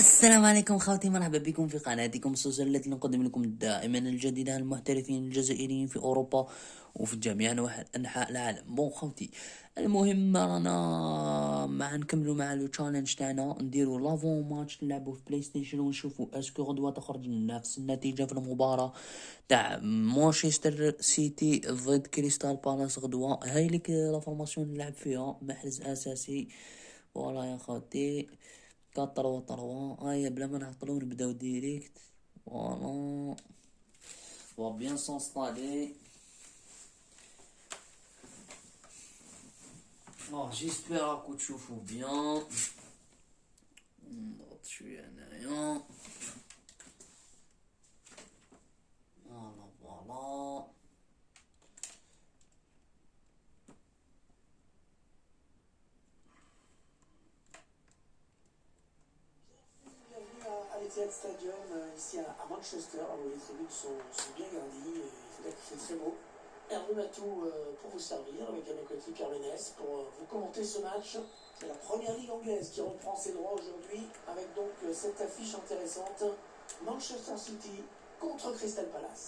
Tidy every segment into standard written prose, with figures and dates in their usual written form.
السلام عليكم خواتي، مرحبا بكم في قناتكم سوسة التي نقدم لكم دائما الجديد عن المحترفين الجزائريين في أوروبا وفي جميع أنحاء العالم. بون خوتي، المهم رانا نكملوا مع لو تشالنج تاعنا، نديرو لافون ماتش، نلعبوا في بلاي ستيشن ونشوفوا اسكو غدوة تخرج نفس النتيجة في المباراة تاع مانشستر سيتي ضد كريستال بالاس غدوة. هاي لك لا فورماسيون نلعب فيها، محرز اساسي. فوالا يا خوتي، 4-3-3. هيا بلا ما نعطلو نبداو ديريكت. فوالا va bien s'installer. J'espère que تشوفوا bien. نضغط شوية هنايا. فوالا Etihad Stadium, ici à Manchester, où les tribunes sont bien garnies, et il fait très beau. Hervé Matou pour vous servir, avec à mes côtés Pierre Ménès, pour vous commenter ce match. C'est la première ligue anglaise qui reprend ses droits aujourd'hui, avec donc cette affiche intéressante, Manchester City contre Crystal Palace.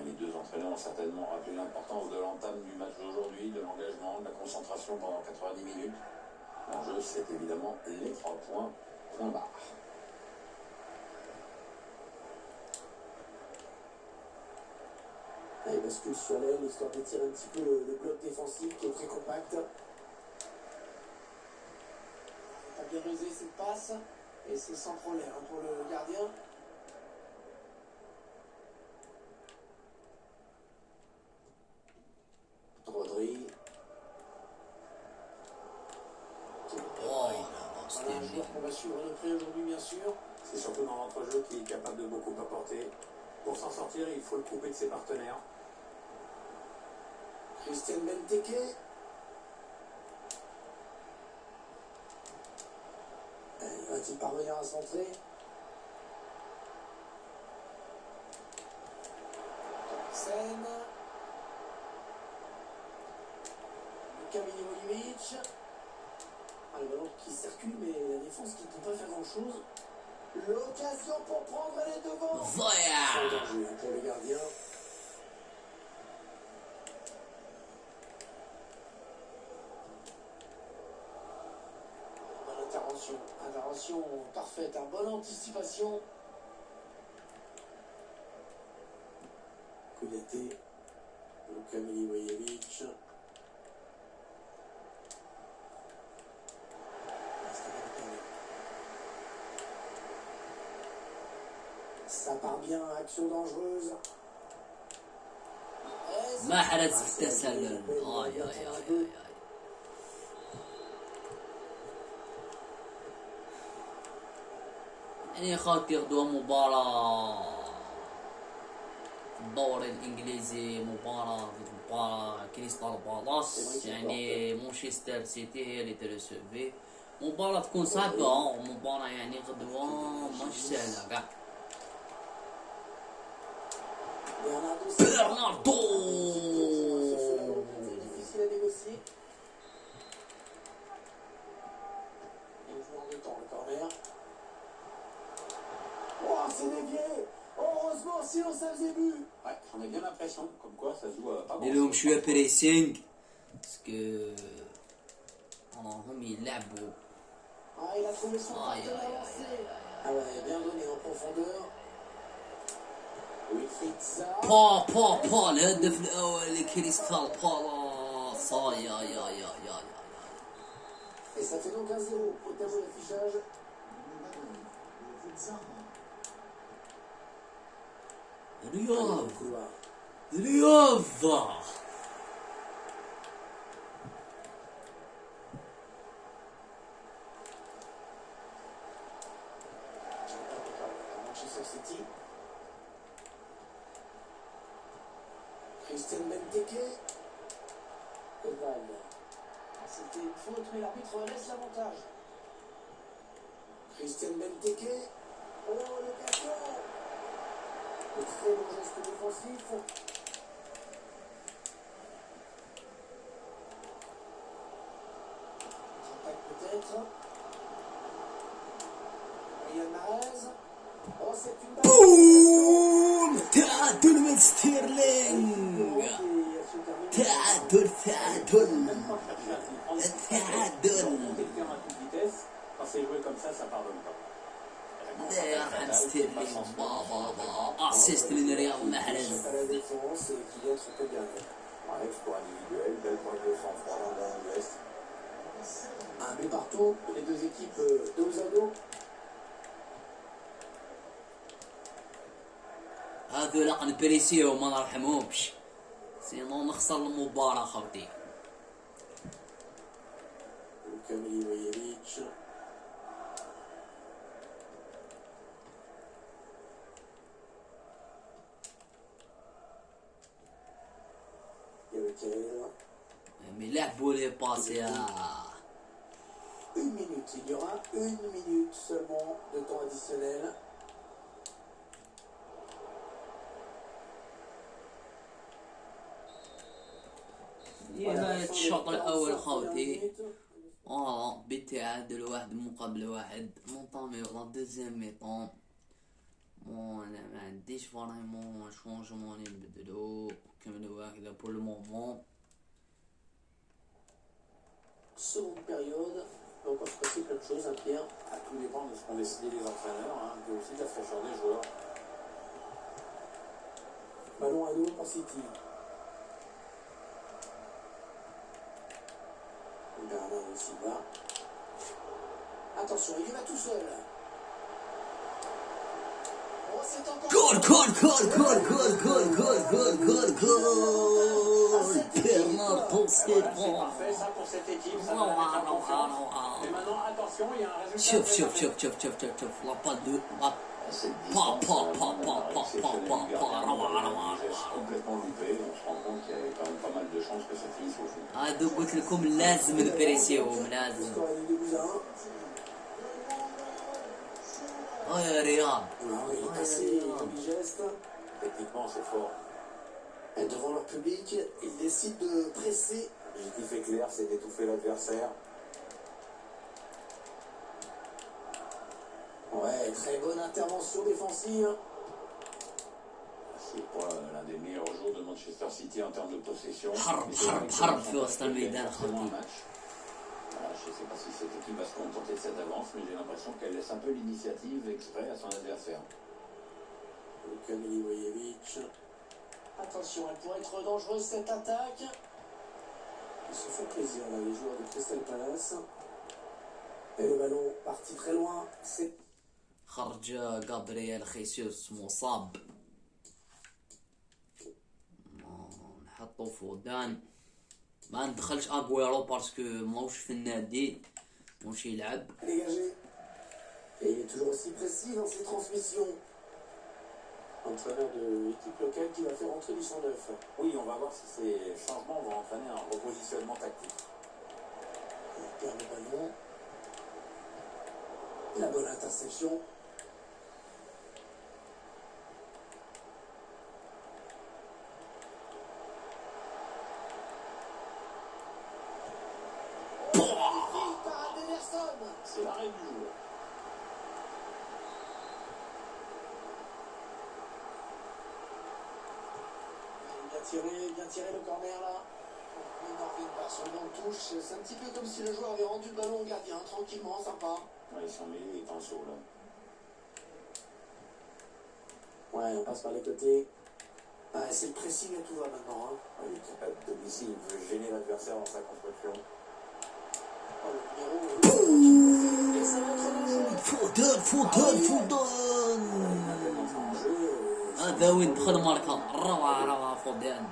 Les deux entraîneurs ont certainement rappelé l'importance de l'entame du match d'aujourd'hui, de l'engagement, de la concentration pendant 90 minutes. L'enjeu, c'est évidemment les 3 points, point barre. Il bascule sur l'aile, histoire d'étirer un petit peu le bloc défensif qui est très compact. Il a bien osé cette passe, et c'est sans problème pour le gardien. Rodri. Voilà un joueur qu'on va suivre de près aujourd'hui, bien sûr. C'est surtout dans l'entrejeu qu'il est capable de beaucoup apporter. Pour s'en sortir, il faut le couper de ses partenaires. Christian Benteke. Va-t-il parvenir à centrer? Sen. Kamil Ivanovic. Le ballon qui circule, mais la défense qui ne peut pas faire grand-chose. L'occasion pour prendre les devants. Voilà. Sans danger pour le gardien. Bonne intervention parfaite, bonne anticipation. Kouyaté, Kamil Ivanovic. Ça part bien, action dangereuse. محرز في التسلل. يعني خاطي غدوة مباراة في الدوري الانجليزي، مباراة كريستال بالاس، يعني مانشستر سيتي هي اللي ترسوفي. مباراة تكون صعبة، مباراة يعني غدوة ماش سهلة كاع. برناردو difficile à négocier. Et le joueur de temps, le corner. Oh, c'est dévié. Heureusement, sinon ça faisait but. Ouais, j'en ai bien l'impression, comme quoi ça joue pas grand نديرلهم شوية بريسينغ باسكو راهم يلعبوا. Il a trouvé son partenaire avancé. Ah ouais, bien donné en profondeur. Wilfried Zaha. الهدف الأول لكريستال بالاس. Et ça fait donc 1-0 au tableau d'affichage. رياض. Manchester City. Christian Benteke. Evan. C'était une faute, mais l'arbitre laisse l'avantage. Christian Benteke. Oh, l'occasion. Le très bon geste défensif. J'attaque peut-être. Ryan c'est une balle. بوم تعادل من ستيرلينغ تعادل تعادل التعادل Quand c'est joué comme ça pardonne pas. لا يا حد ستيرلينغ بابا اسيست من رياض محرز À la défense et qui vient très bien. Un exploit individuel, belle pointe de sang-froid dans l'ouest. Un but partout, les deux équipes dos à dos. هذولا قنبريسيو ما نرحمهمش سينو نخسر المباراة خوتي Luka Milivojevic. Et lequel مي لعبوا لي باس يا Une minute, il y aura une minute seulement de temps additionnel. نهاية الشوط الأول خوتي بالتعادل 1 مقابل 1 نونطاميو لا دوزيام ميطون انا ما عنديش فريمون شونجمون نبدلو كملوا هكذا بور لو مومون Seconde période, donc on se passer plein de choses, hein, Pierre. Tout dépend de ce qu'ont décidé les entraîneurs, puis aussi de la fraîcheur des joueurs. Ballon à dos pour City. Bernardo Silva. Attention, il y va tout seul. Oh, c'est encore... جول جول جول جول جول جول جول جول جول جول برناردو C'est سيلفا parfait ça pour cette équipe, ça va روعة mettre en روعة confiance. روعة Et maintenant, attention, il y a un résultat. شوف très شوف rapide. شوف شوف شوف شوف شوف لا با دو لا Cette با distance, با un با با با exceptionnel با du با gardien, روعة un روعة geste complètement loupé. On se rend compte qu'il y avait quand même pas mal de chances que ça finisse au fond. هادو قلت لكم لازم نبريسيوهم لازم Score est 2 buts à 1. يا رياض Alors, il est passé, joli geste. Techniquement, c'est fort. Et devant leur public, ils décident de presser. L'objectif est clair, c'est d'étouffer l'adversaire. Ouais, très bonne intervention défensive. C'est pour l'un des meilleurs jours de Manchester City en termes de possession. حرب Mais c'est vrai حرب que حرب c'est في وسط الميدان forcément un خوتي match. Voilà, je ne sais pas si cette équipe va se contenter de cette avance, mais j'ai l'impression qu'elle laisse un peu l'initiative exprès à son adversaire. Luka Milivojevic. Attention, elle pourrait être dangereuse cette attaque. Ils se font plaisir là, les joueurs de Crystal Palace. Et le ballon parti très loin. C'est خرج غابرييل خيسوس مصاب نحطو فودان ما ندخلش اغويرو باسكو ماهوش في النادي ماهوش يلعب dégagé. Et il est toujours aussi précis dans ses transmissions. Entraîneur de l'équipe locale qui va faire entrer du 109. Oui, on va voir si ces changements vont entraîner un repositionnement tactique. Il perd le ballon. La bonne interception. Par Ederson. C'est l'arrêt du jour. Bien tiré le corner là. Il n'en revient pas sur le banc de touche. C'est un petit peu comme si le joueur avait rendu le ballon au gardien, tranquillement, sympa. Ouais, ils sont mêlés les pinceaux là. Ouais, on passe par les côtés. Ouais, c'est le pressing et tout va maintenant. Hein. Oui, à domicile, il veut gêner l'adversaire dans sa construction. Oh, le numéro. Et ça va être dangereux. فودان فودان فودان En jeu, هذا وين دخل ماركا روعة روعة فودان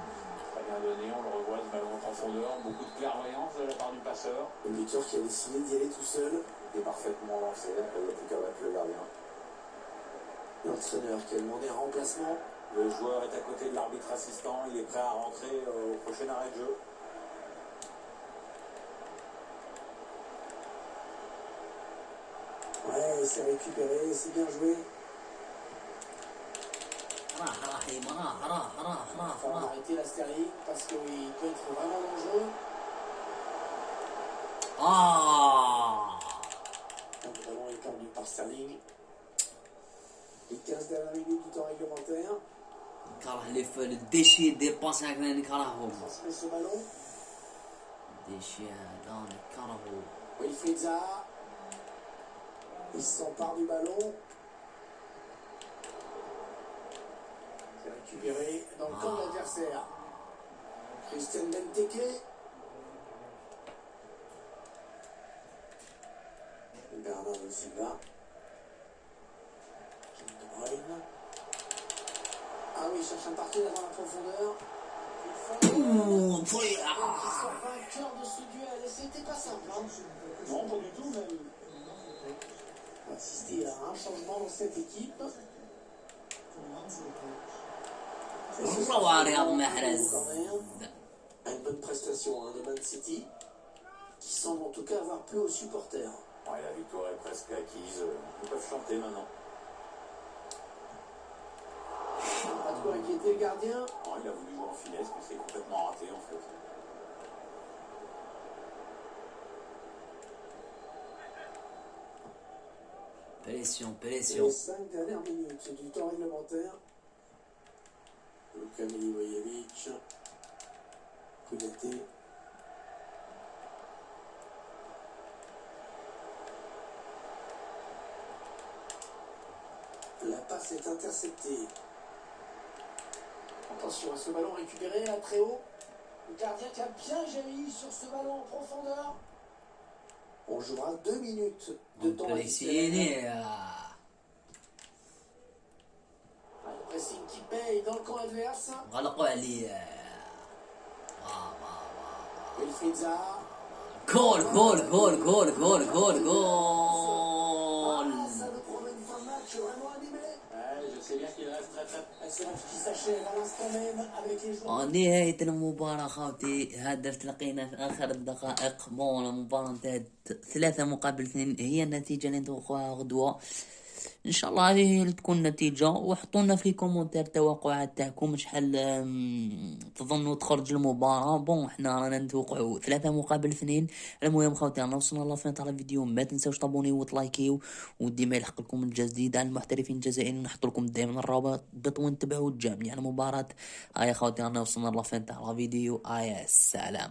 très bien donné, on le revoit ce ballon en profondeur, beaucoup de clairvoyance de la part du passeur. Le buteur qui a décidé d'y aller tout seul. Il est parfaitement lancé, il n'y a plus qu'à battre le gardien. L'entraîneur qui a demandé un remplacement. Le joueur est à côté de l'arbitre assistant, il est prêt à rentrer au prochain arrêt de jeu. Ouais, c'est récupéré, c'est bien joué. راح رحيم راح Il faut arrêter la Sterling parce qu'il peut être vraiment dangereux. آه Le ballon est perdu par Sterling. Les 15 dernières minutes du temps réglementaire. نكره لي في الديشي دي باس هكذا نكرههم. Transmet ce ballon. الديشي هذا نكرهو. Wilfried Zaha. Il s'empare du ballon. C'est récupéré dans le camp de l'adversaire. Christian Benteke. Bernardo Silva. Kevin De Bruyne. Ah oui, il cherche un partenaire dans la profondeur. أوه، Qui ضيع. sort vainqueur de ce duel. Et c'était pas simple. Hein. Non, pas du tout, même. On va assister à un changement dans cette équipe. والله رياض محرز. Une bonne prestation de Man City, qui semble en tout cas avoir plu aux supporters. Ouais, la victoire est presque acquise. Ils peuvent chanter maintenant. Pas de quoi inquiéter le gardien. Non, il a voulu jouer en finesse, mais c'est complètement raté en fait. بريسيون Les بريسيون. 5 dernières minutes du temps réglementaire. Luka Milivojevic. Kouyaté. La passe est interceptée. Attention à ce ballon récupéré à très haut. Le gardien qui a bien jailli sur ce ballon en profondeur. On jouera 2 minutes de temps additionnel. بريسيني. Le pressing qui paye dans le camp adverse. غلقوا عليه. Wilfried Zaha. جول جول جول جول جول جول جول. Ah, ça nous promet une fin de match vraiment animée. Ouais, je sais bien qu'il reste très très. Ce match qui s'achève à l'instant même avec les joueurs. نهاية المباراة خوتي، هدف تلقينا في آخر الدقائق. بون المباراة انتهت 3-2. هي النتيجة اللي نتوقعها غدوة ان شاء الله. هذه هي اللي تكون النتيجة. وحطوا لنا في كومنتير التوقعات تاعكم شحال تظنوا تخرج المباراة. بون احنا رانا نتوقعوا 3-2. المهم خوتي رانا وصلنا لافين تاع الفيديو. ما تنساوش تابونيو وتلايكيو وديما يلحق لكم الجديد على المحترفين الجزائريين. نحط لكم دائما الرابط ونتبعوا جميع المباراة. هاي خوتي رانا وصلنا لافين تاع الفيديو. السلام.